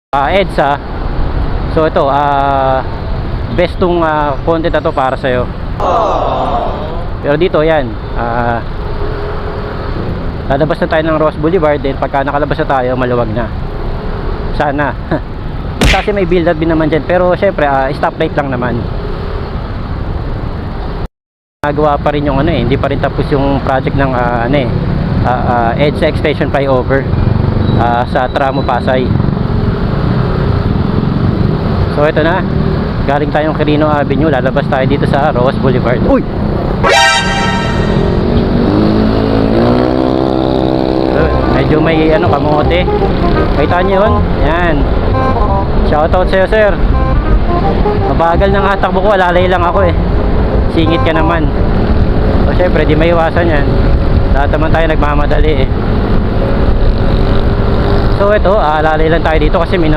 EDSA. So ito, best tong content na to para sa'yo. Pero dito yan, lalabas na tayo ng Ross Boulevard. Then pagka nakalabas na tayo, maluwag na sana. Kasi may build up din naman dyan, pero syempre stoplight lang naman. Nagawa pa rin yung hindi pa rin tapos yung project ng EDSA Extension Flyover sa Tramo Pasay. So ito na, galing tayong Quirino Avenue, lalabas tayo dito sa Ross Boulevard. Uy! Medyo may kamote. Kita nyo yun? Yan. Shoutout sa'yo, sir. Mabagal ng hatakbo ko, alalay lang ako Singit ka naman. So syempre, di may iwasan yan. Lahat naman tayo nagmamadali So ito, alalay lang tayo dito kasi may